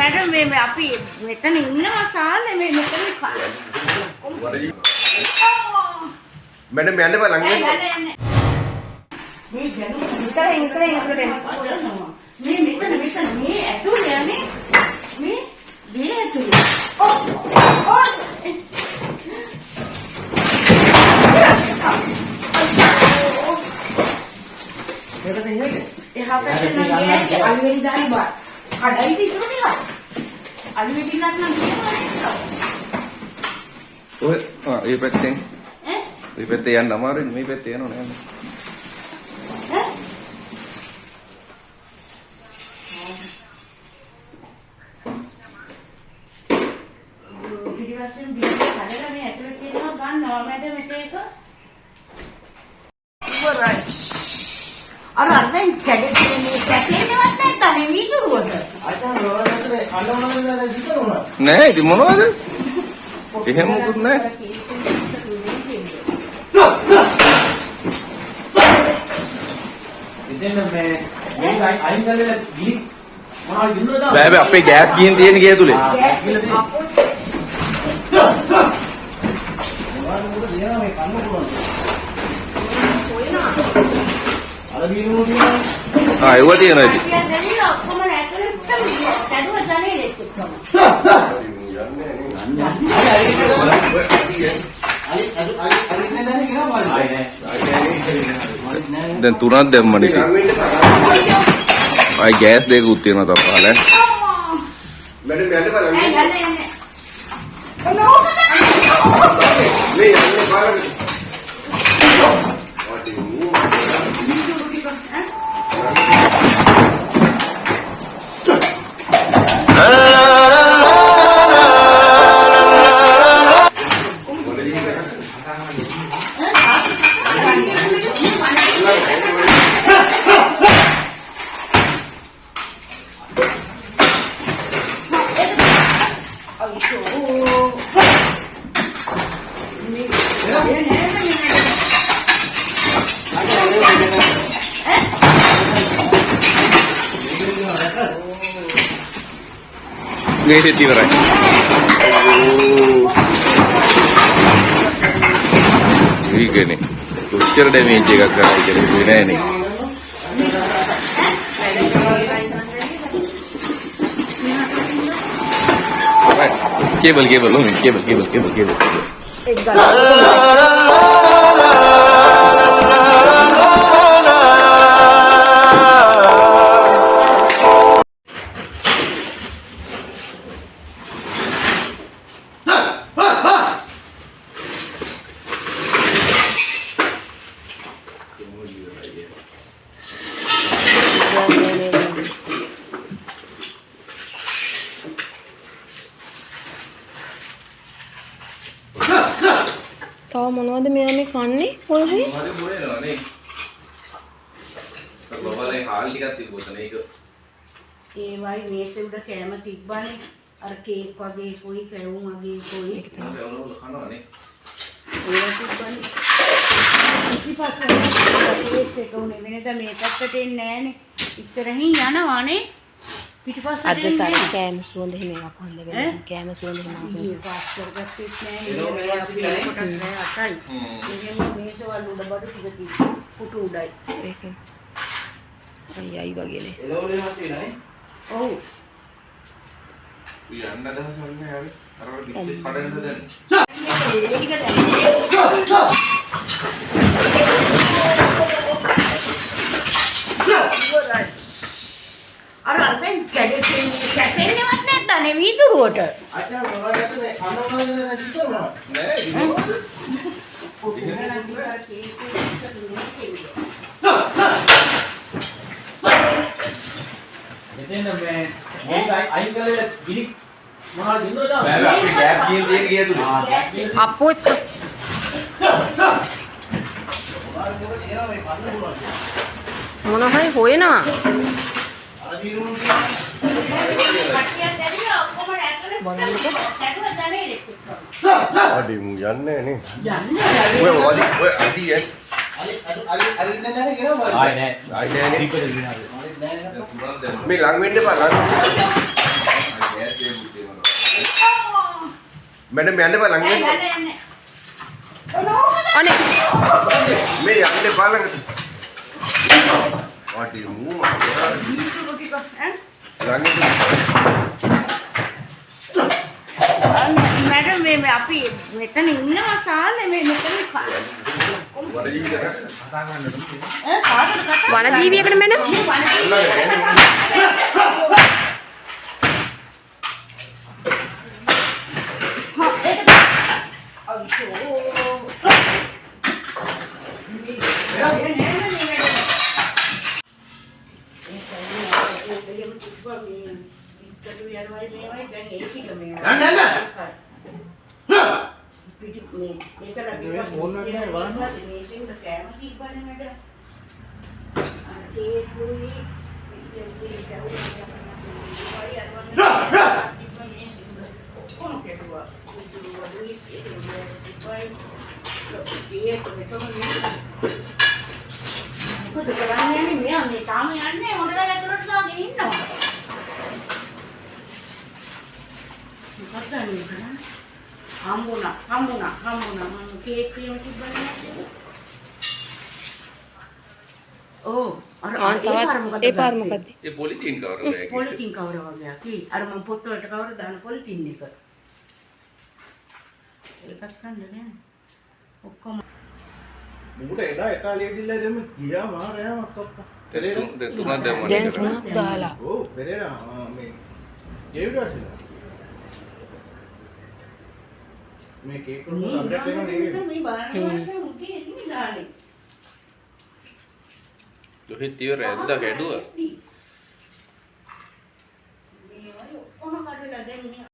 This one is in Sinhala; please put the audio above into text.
मैडम मैं आप ही मेतन इन्ना साल है मैं मेतन खा मैडम मैं आने वाला हूँ मैं ऐटू ले मैं ये ऐटू ले यहाँ पे अलवेरी दारी बात कढ़ाई थी क्यों नहीं बात अलवेरी ना ना ओए ये पत्ते ये पत्ते यार नमारे नहीं पत्ते यार उन्हें පිටිපස්සෙන් බිල් හදලා මේ ඇතුලේ තියෙනවා ගන්න නෝමැඩ මෙතේක ඉවරයි අර අරෙන් කැඩෙන්නේවත් නැත්නම් විදුරුවද අචාන් රෝවදේ අලවනවද විතරුණා නෑ ඉතින් මොනවද එහෙම මොකුත් නෑ ඉතින් මේ අයින් කරලා ගිහි මොනවද දුන්නද බෑ බෑ අපේ ගෑස් ගිහින් තියෙන ගේ තුලේ ඒව තියෙනවා ඉතින් දැන් තුනක් දැම්මනේ ඉතින් ආයි ගෑස් දෙකකුත් තියෙනවා තව පහල मैडम मैं आने वाला हूँ नहीं आने वाला नहीं देती हो रहा है ठीक है नहीं तो चल डैमेज का कराई चले नहीं नहीं cable cable cable cable cable cable තව මොනවද මෙයා මේ කන්නේ පොල්ගේ? මොනවද මොනේනවා නේ? බබලේ හාල් ටිකක් තිබුණා මේක. ඒ වයි මේසෙ උඩ කැම තිබ්බනේ අර කේක් වගේ කොයි කැවුම් වගේ කොයි ඒක තමයි ඔනෝල කනවානේ. ඒක තිබ්බනේ. ඉතිපස්සේ ඒක උනේ වෙනද මේ පැත්තට එන්නේ නැහනේ. ඉස්සරහින් යනවානේ. පිටිපස්සට අද තරම් කෑම සුවඳ හිම එකක් හොඳ වෙනවා. කෑම සුවඳ හිම ඒක පාස් කරගත්තේ නැහැ. අතයි. එහෙම මේසවල උඩ බඩු ටික තිබ්බා. පුටු උඩයි. ඒක අයියයි වගේනේ. එළවලුම තියෙනනේ. ඔව්. යන්න දහසක් නෑ ආවේ. අර පිටේ කඩන්න හදන්නේ. අර අරෙන් කැඩෙන්නේවත් නැත්නම් විදුරුවට අචාන් රෝවදේ අලවනවද විතරුණා නෑ ඉතින් මේ අයින් කරලා ගිහි මොනවද දුන්නද බෑ බෑ අපේ ගෑස් ගිහින් තියෙන ගේ තුලේ අපෝ මොන හරි හොයනවා අඩි මු යන්නේ නේ. යන්නේ. ඔය අඩි අරින්න නැහැ කියනවා. ආයි නෑ. ආයි නෑනේ. දීපද දිනනවා. මේ ලඟ වෙන්න එපා ලඟ. මැඩම් යන්න එපා ලඟ වෙන්න. අනේ මේ යන්න එපා ළඟ. වාටි මූ මා. ළඟ मैडम मैं අපි මෙතන ඉන්නවා සාලේ මේ මෙතන වනජීවියකට මැඩම් හම්බුණා මම කේක් ක්‍රීම් තිබ්බනේ ඕ අර තවත් ඒ පාර මොකද්ද ඒ පොලිතින් කවර වගේ. පොලිතින් කවර වගේ කි අර මම පොත් වලට කවර දාන පොලිතින් එක ඒකත් ගන්න නෑ ඔක්කොම මුකට එදා එකාලිය දිල්ලා දෙමු ගියා මාරයා අක්කප්පා. තුනක් දැම්මා. දැන් තුනක් දාලා ඔව් පෙරේරා මේ ජීවිතවල මේ කේක් වල අප්ඩේට් වෙනවා නේද? මේ බලන්න උටි එන්නේ දාන්නේ දුහිත් ඉවර ඇද්දා කැඩුවා. මේ වල ඔක්කොම කඩලා දැන් මේ